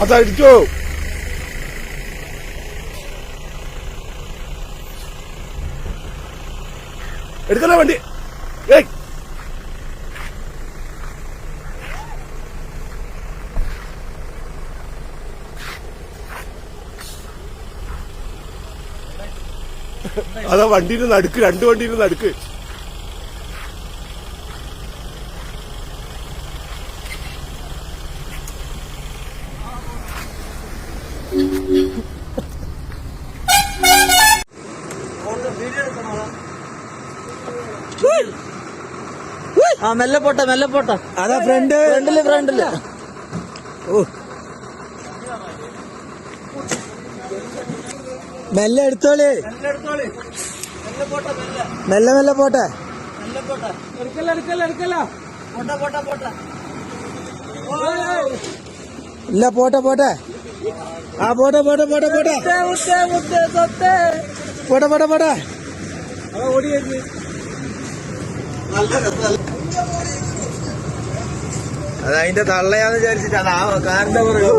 അതടിച്ചോ. എടുക്കണ വണ്ടി. ഏയ് അതാ വണ്ടിയിൽ നടുക്ക്, രണ്ട് വണ്ടിയിൽ നടുക്ക്. ആ മെല്ലെ പോട്ടെ, മെല്ലെ പോട്ടെ. അതാ ഫ്രണ്ടില്. ഓ മെല്ലെ എടുത്തോളി. മെല്ലെ മെല്ലെ പോട്ടെ. ഇല്ല പോട്ടെ പോട്ടെ. ആ പോട്ടെ പോട്ടെ പോട്ടെ പോട്ടെ പോട്ടെ പോട്ടെ പോട്ടെ. അതതിന്റെ തള്ളയാന്ന് വിചാരിച്ചിട്ടാണ് ആ കാറിന്റെ പറയും.